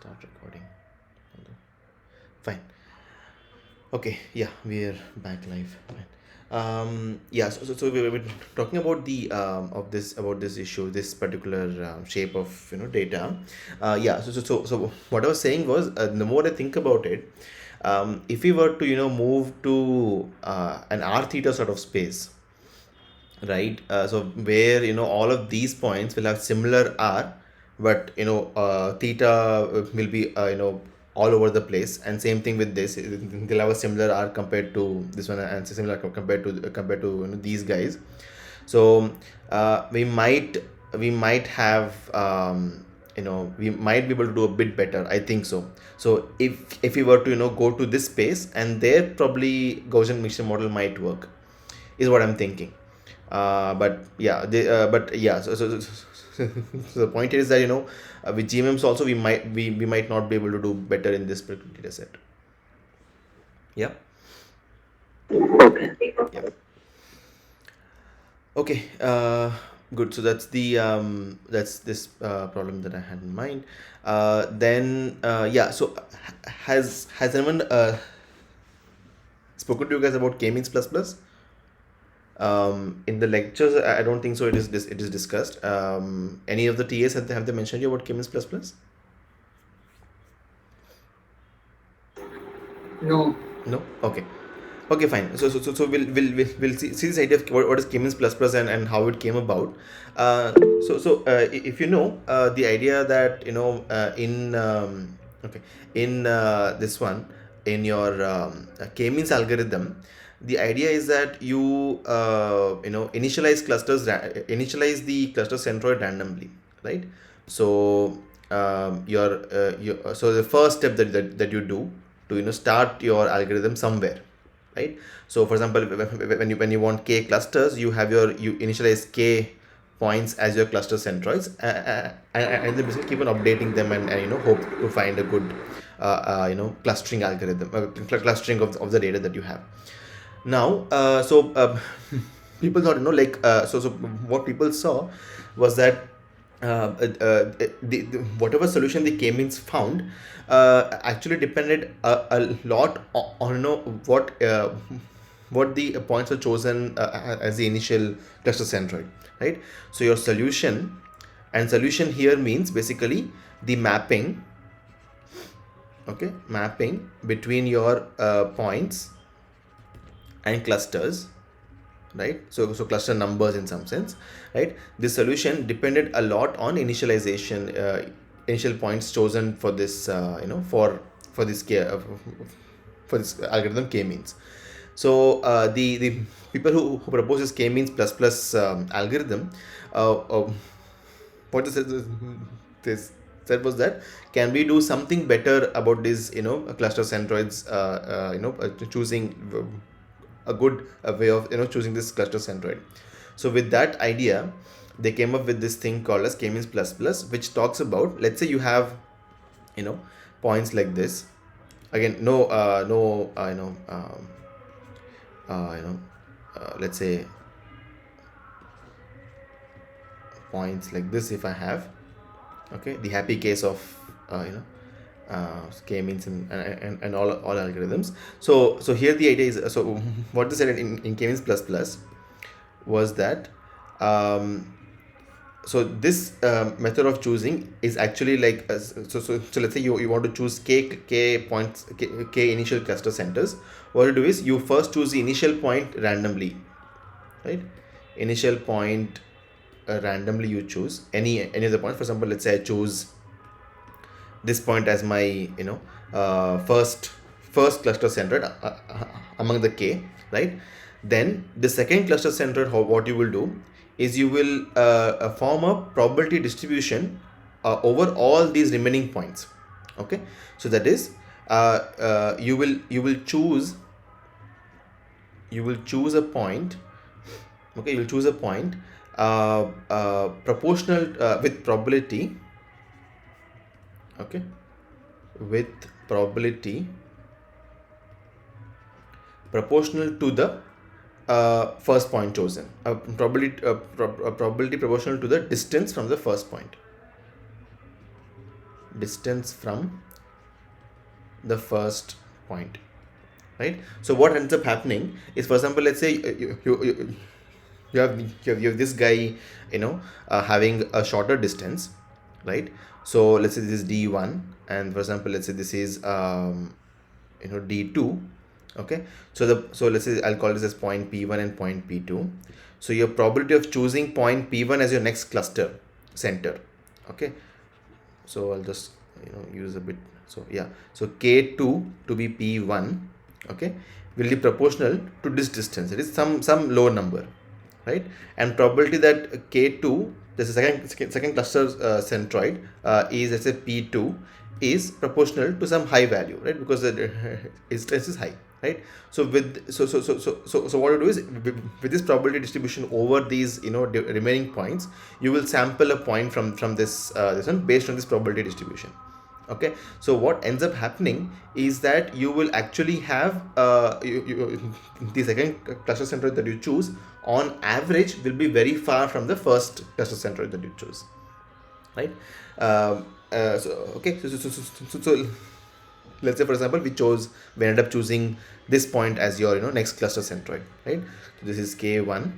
Start recording. Fine. Okay. Yeah, we're back live. Fine. Yeah. So we were talking about the about this issue, this particular shape of data. Yeah. So what I was saying was, the more I think about it, if we were to move to an r theta sort of space, right? So where all of these points will have similar r, but theta will be all over the place, and same thing with this. They'll have a similar r compared to this one, and similar compared to these guys. So we might have we might be able to do a bit better, I think so. So if we were to go to this space, and there probably Gaussian mixture model might work, is what I'm thinking. So the point is that with GMMs also we might not be able to do better in this particular data set. Yeah. Okay. Yeah. Okay. Good. So that's this problem that I had in mind. Then yeah. So has anyone spoken to you guys about K-means plus plus? In the lectures, I don't think so. It is discussed. Any of the TAs have they mentioned you about K-means plus plus? No. No. Okay. Okay, fine. So we'll see this idea of what is K-means plus plus, and how it came about. If you know the idea that in okay, in this one, in your K-means algorithm, the idea is that you initialize the cluster centroid randomly, right? So so the first step that you do to start your algorithm somewhere, right? So for example, when you want k clusters, you initialize k points as your cluster centroids, and then basically keep on updating them, and hope to find a good clustering algorithm, clustering of the data that you have. Now people thought, so what people saw was that whatever solution the K-means found actually depended a lot on what the points are chosen as the initial cluster centroid, right? So your solution, and solution here means basically the mapping, okay, mapping between your points and clusters, right? So cluster numbers in some sense, right? The solution depended a lot on initialization, initial points chosen for this for this for this algorithm K-means. So the people who propose this K-means plus plus algorithm, what this said was that, can we do something better about these cluster centroids, choosing a good way of choosing this cluster centroid. So with that idea, they came up with this thing called as K-means plus plus, which talks about, let's say you have points like this. Again, no let's say points like this, if I have, okay, the happy case of K-means and all algorithms. So here the idea is, so what they said in K-means plus plus was that, so this method of choosing is actually like, so let's say you want to choose k points, k initial cluster centers. What you do is, you first choose the initial point randomly, right? Initial point randomly, you choose any of the points. For example, let's say I choose this point as my first cluster centered among the k, right? Then the second cluster centered, what you will do is, you will form a probability distribution over all these remaining points, okay? So that is, you will choose a point, okay? You will choose a point proportional with probability, okay, with probability proportional to the first point chosen, probability proportional to the distance from the first point. distance from the first point, right? So what ends up happening is, for example, let's say you have this guy, having a shorter distance, right? So let's say this is d1, and for example, let's say this is d2. Okay, so let's say I'll call this as point p1 and point p2. So your probability of choosing point p1 as your next cluster center. Okay, so I'll just use a bit. So yeah, so k2 to be p1, okay, will be proportional to this distance. It is some lower number, right? And probability that k2, this is second cluster centroid, is, let's say, p2, is proportional to some high value, right? Because the distance is high, right? So what you do is, with this probability distribution over these remaining points, you will sample a point from this one based on this probability distribution. Okay, so what ends up happening is that you will actually have the second cluster centroid that you choose on average will be very far from the first cluster centroid that you choose, right? So okay, so let's say, for example, we ended up choosing this point as your next cluster centroid, right? So this is k1,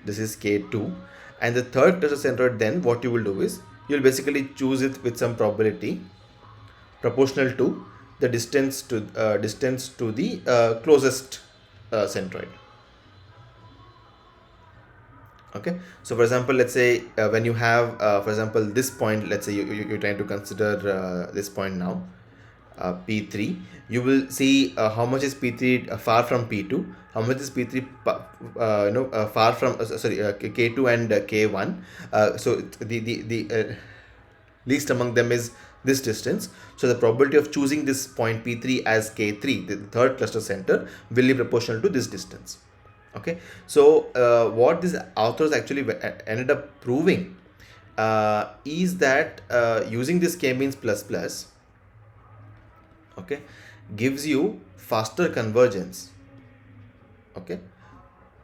this is k2, and the third cluster centroid, then what you will do is, you'll basically choose it with some probability proportional to the distance to the closest centroid. Okay, so for example, let's say when you have for example, this point, let's say you're trying to consider this point now, p3. You will see how much is p3 far from p2, how much is p3 far from k2 and k1. So the least among them is this distance. So the probability of choosing this point p3 as k3, the third cluster center, will be proportional to this distance. Okay, so what these authors actually ended up proving is that using this k-means plus plus, okay, gives you faster convergence. Okay,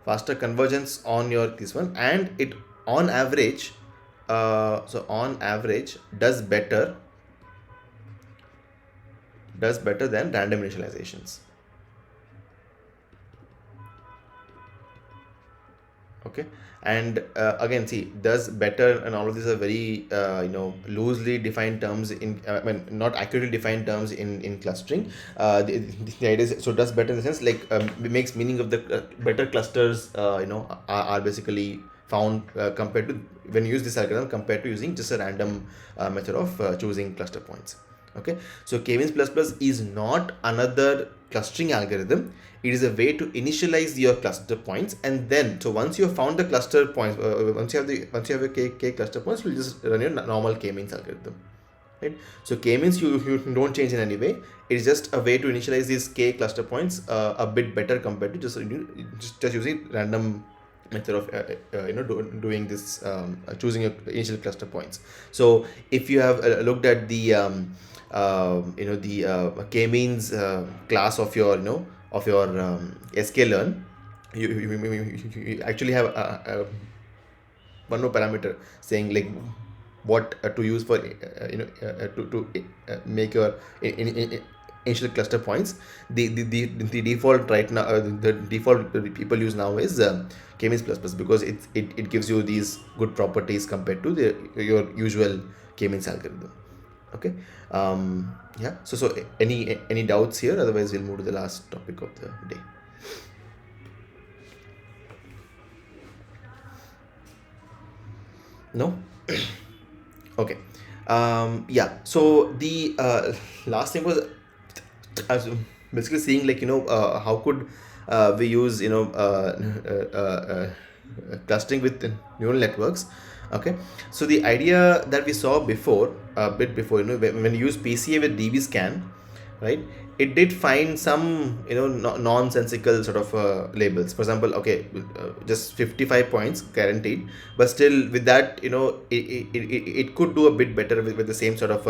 faster convergence on your this one, and it on average on average does better than random initializations. Okay, and again, see, does better and all of these are very loosely defined terms in not accurately defined terms in clustering. The idea is, so does better in the sense, like, it makes meaning of the better clusters are basically found compared to when you use this algorithm, compared to using just a random method of choosing cluster points. Okay, so k-means plus plus is not another clustering algorithm. It is a way to initialize your cluster points, and then, so once you have found the cluster points, once you have your k cluster points, you'll just run your normal k-means algorithm, right? So k-means you don't change in any way. It is just a way to initialize these k cluster points a bit better compared to just using random method of doing this choosing your initial cluster points. So if you have looked at the k-means class of your sklearn, you actually have one more parameter saying, like, what to use for to make your initial cluster points. The default right now, the default people use now is k-means plus plus, because it gives you these good properties compared to your usual k-means algorithm. Okay, yeah, so any doubts here? Otherwise, we'll move to the last topic of the day. No. Okay, yeah, so the last thing was, I was basically seeing, like, how could we use clustering with neural networks. Okay, so the idea that we saw before, a bit before, when you use PCA with DB-scan, right, it did find some nonsensical sort of labels. For example, okay, just 55 points guaranteed, but still with that, it could do a bit better with the same sort of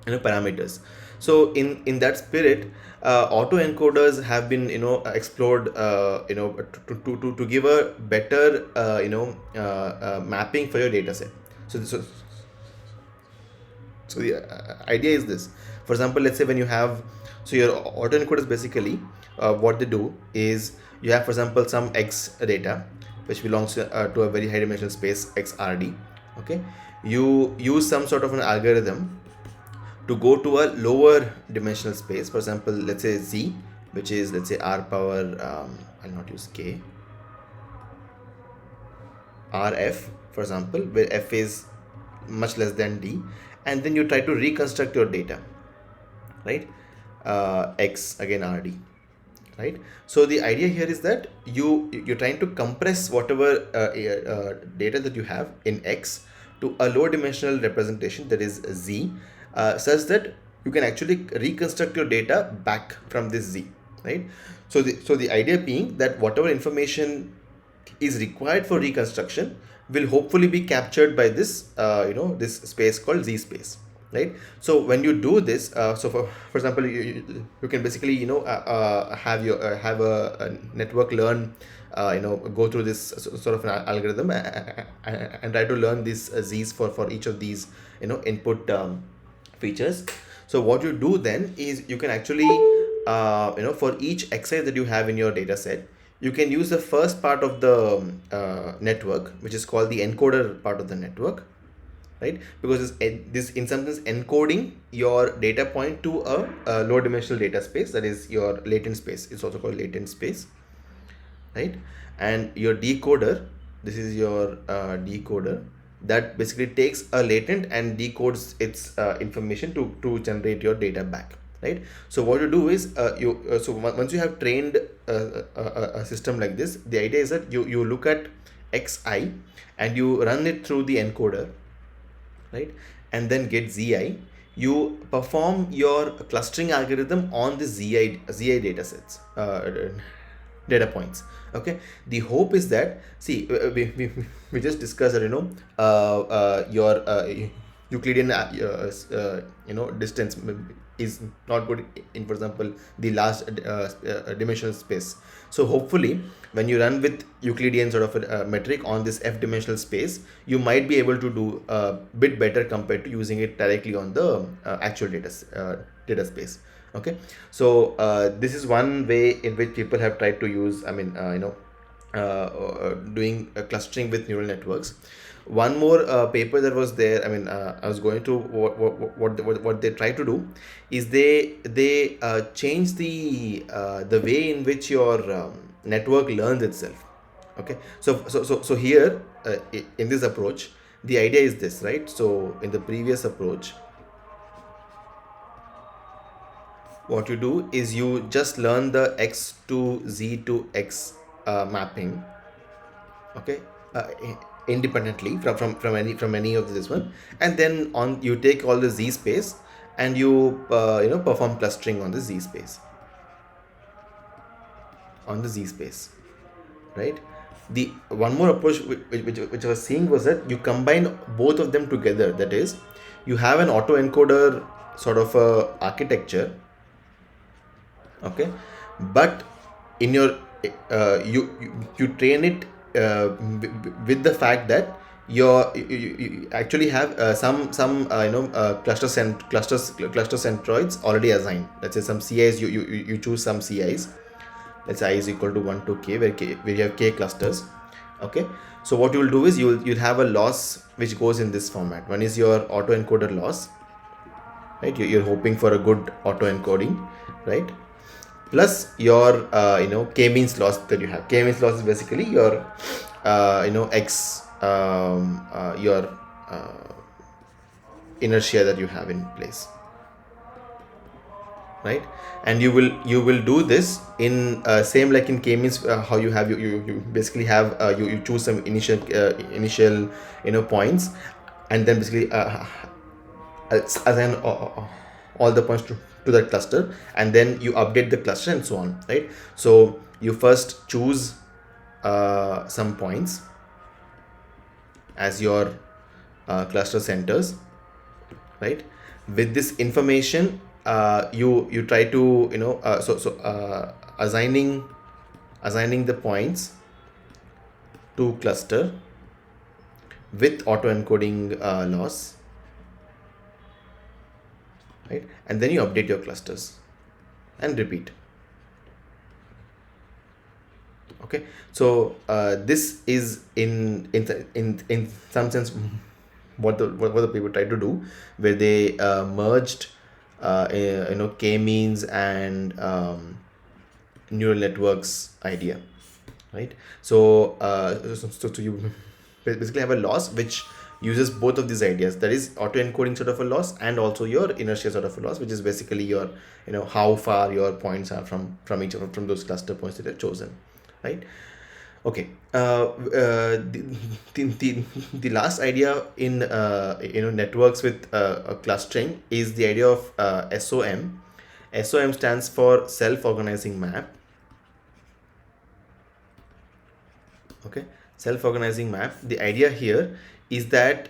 parameters. So in that spirit, autoencoders have been explored to give a better mapping for your data set. So So the idea is this. For example, let's say when you have, so your autoencoder is basically what they do is you have, for example, some X data which belongs to a very high dimensional space XRD. Okay, you use some sort of an algorithm to go to a lower dimensional space. For example, let's say Z, which is, let's say, R power, I'll not use K, RF, for example, where F is much less than D, and then you try to reconstruct your data, right? X again RD, right? So the idea here is that you're trying to compress whatever data that you have in X to a low dimensional representation, that is Z, such that you can actually reconstruct your data back from this Z, right? So the idea being that whatever information is required for reconstruction will hopefully be captured by this this space called Z space, right? So when you do this, so for example, you can basically have your have a network learn, go through this sort of an algorithm and try to learn these Z's for each of these input features. So what you do then is you can actually for each xi that you have in your data set, you can use the first part of the network, which is called the encoder part of the network, right? Because this in some sense encoding your data point to a low dimensional data space, that is your latent space. It's also called latent space, right? And your decoder, this is your decoder that basically takes a latent and decodes its information to generate your data back, right? So what you do is once you have trained a system like this, the idea is that you look at xi and you run it through the encoder, right? And then get zi. You perform your clustering algorithm on the zi data sets, data points. Okay, the hope is that, see, we just discussed that your Euclidean distance is not good in, for example, the last dimensional space. So hopefully when you run with Euclidean sort of a metric on this f dimensional space, you might be able to do a bit better compared to using it directly on the actual data space. Okay, so this is one way in which people have tried to use, doing clustering with neural networks. One more paper that was there, I was going to what they try to do is they change the way in which your network learns itself. Okay, so here in this approach, the idea is this, right? So in the previous approach, what you do is you just learn the x to z to x mapping, okay, independently from any of this one, and then on you take all the z space and you perform clustering on the z space, right? The one more approach which I was seeing was that you combine both of them together. That is, you have an autoencoder sort of a architecture, okay, but in your you train it with the fact that you actually have some cluster centroids already assigned. Let's say some CIs, you choose some CIs. Let's say I is equal to 1 to k, where you have k clusters. Okay, so what you will do is you'll have a loss which goes in this format. One is your autoencoder loss, right? You're hoping for a good autoencoding, right? Plus your K-means loss that you have. K-means loss is basically your x your inertia that you have in place, right? And you will do this in same like in K-means, how you have you basically have you choose some initial points, and then basically assign all the points to that cluster, and then you update the cluster and so on, right? So you first choose some points as your cluster centers, right? With this information, you try to assigning the points to cluster, with autoencoding loss, right? And then you update your clusters and repeat. Okay, so this is in some sense what the people try to do, where they merged K-means and neural networks idea, right? So you basically have a loss which uses both of these ideas, that is auto-encoding sort of a loss and also your inertia sort of a loss, which is basically your how far your points are from each of from those cluster points that are chosen, right? Okay. The last idea in networks with clustering is the idea of SOM. SOM stands for self-organizing map. Okay, self-organizing map. The idea here is that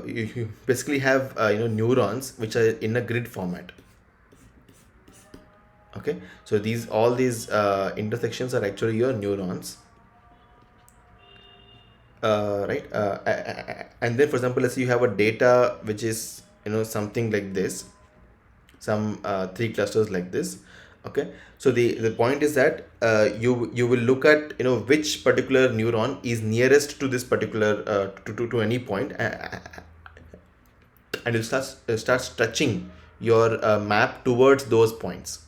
you basically have neurons which are in a grid format. Okay, so all these intersections are actually your neurons, right? And then, for example, let's say you have a data which is something like this, some three clusters like this. Okay, so the point is that you will look at which particular neuron is nearest to this particular to any point, and you start stretching your map towards those points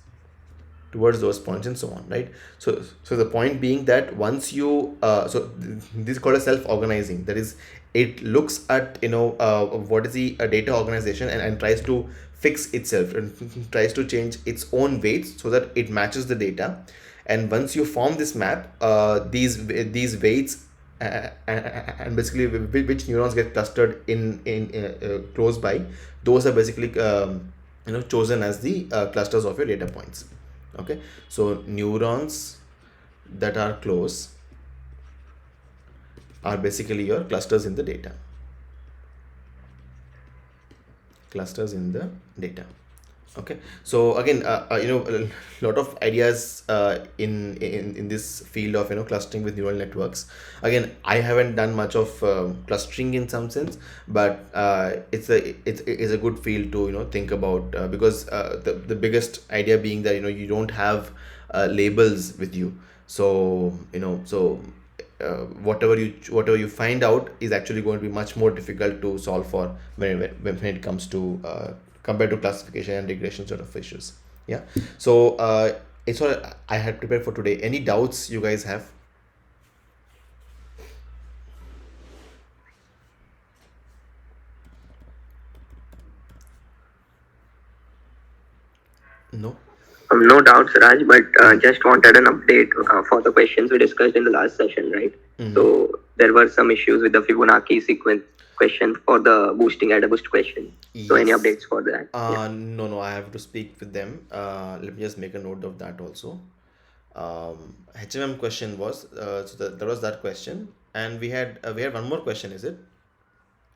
and so on, right? So the point being that once you this is called a self-organizing, that is, it looks at what is the data organization, and tries to fix itself and tries to change its own weights so that it matches the data. And once you form this map, these weights and basically which neurons get clustered in close by, those are basically chosen as the clusters of your data points. Okay, so neurons that are close are basically your clusters in the data. Okay, so again, a lot of ideas in this field of clustering with neural networks. Again, I haven't done much of clustering in some sense, but it's a good field to think about, because the biggest idea being that you don't have labels with you. So whatever you find out is actually going to be much more difficult to solve for when it comes to compared to classification and regression sort of issues. Yeah. So it's all I had prepared for today. Any doubts you guys have? No. No doubts, Raj, but just wanted an update for the questions we discussed in the last session, right? Mm-hmm. So there were some issues with the Fibonacci sequence question for the boosting at a boost question. So any Yes. updates for that? Yeah. No, I have to speak with them. Let me just make a note of that also. HMM question was there was that question, and we had one more question. Is it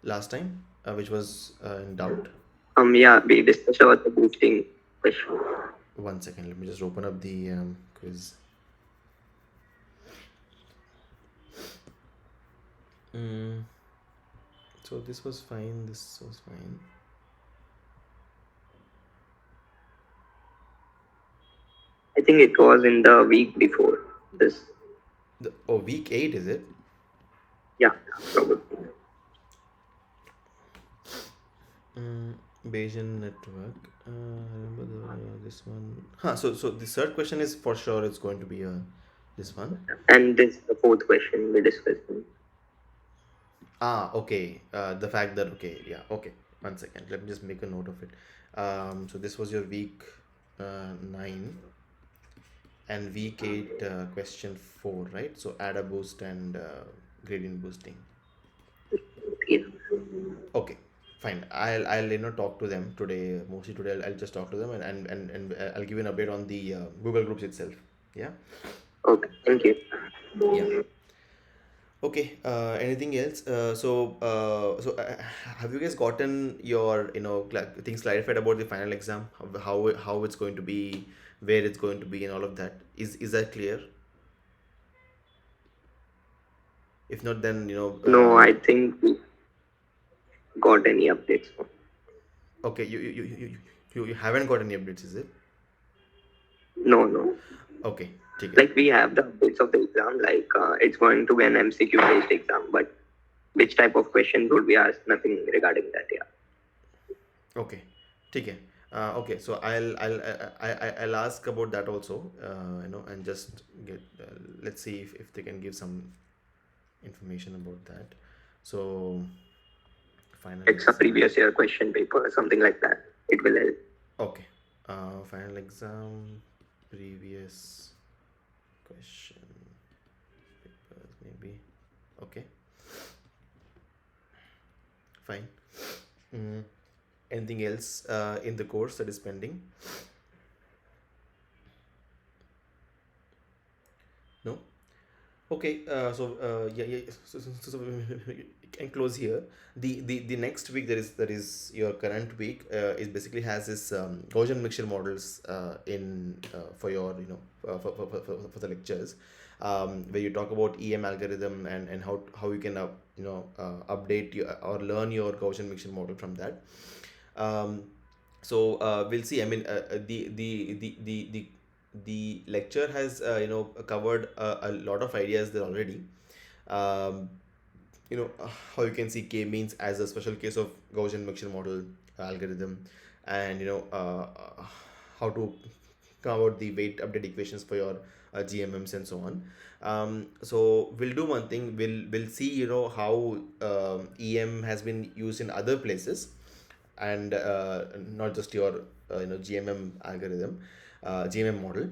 last time, which was in doubt? Yeah, we discussed about the boosting question. 1 second. Let me just open up the quiz. Mm, so this was fine. This was fine. I think it was in the week before this. Week 8 is it? Yeah, probably. Mm, Bayesian network. Remember this one. So the third question is for sure it's going to be this one. And this is the fourth question we discussed. Okay. The fact that, okay, yeah, okay. 1 second. Let me just make a note of it. So this was your week 9 and week 8 question 4, right? So add a boost and gradient boosting. Yeah. Okay, fine. I'll talk to them today. Mostly today, I'll just talk to them, and I'll give you an update on the Google Groups itself. Yeah. Okay, thank you. Yeah. Okay. Anything else? Have you guys gotten your things clarified about the final exam? How it's going to be, where it's going to be, and all of that? Is that clear? If not, then No, I think we got any updates. Okay, you haven't got any updates, is it? No, no. Okay, ठीक है. Like we have the updates of the exam, like it's going to be an MCQ based exam, but which type of questions would be asked? Nothing regarding that. Yeah. Okay, ठीक है. Okay, so I'll ask about that also, and just get, let's see if they can give some information about that. So final It's a exam. previous year question paper or something like that. It will help. Okay, final exam, previous question papers maybe. Okay, fine. Mm. Anything else in the course that is pending? No. Okay, yeah, yeah. So we can close here. The next week, that is your current week, is basically has this Gaussian mixture models in for your, for the lectures, where you talk about EM algorithm, and how you can update your or learn your Gaussian mixture model from that. Um, we'll see. I mean, the lecture has covered a lot of ideas there already. Um, how you can see K-means as a special case of Gaussian mixture model algorithm, and how to come about the weight update equations for your GMMs and so on. So we'll do one thing. We'll see how EM has been used in other places, and not just your GMM algorithm, GMM model.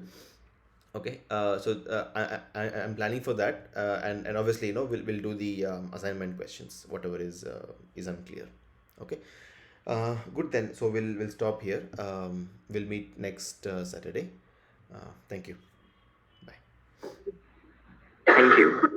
Okay, I'm planning for that, and obviously we'll do the assignment questions, whatever is unclear. Okay, good then. So we'll stop here. We'll meet next Saturday. Thank you. Bye. Thank you.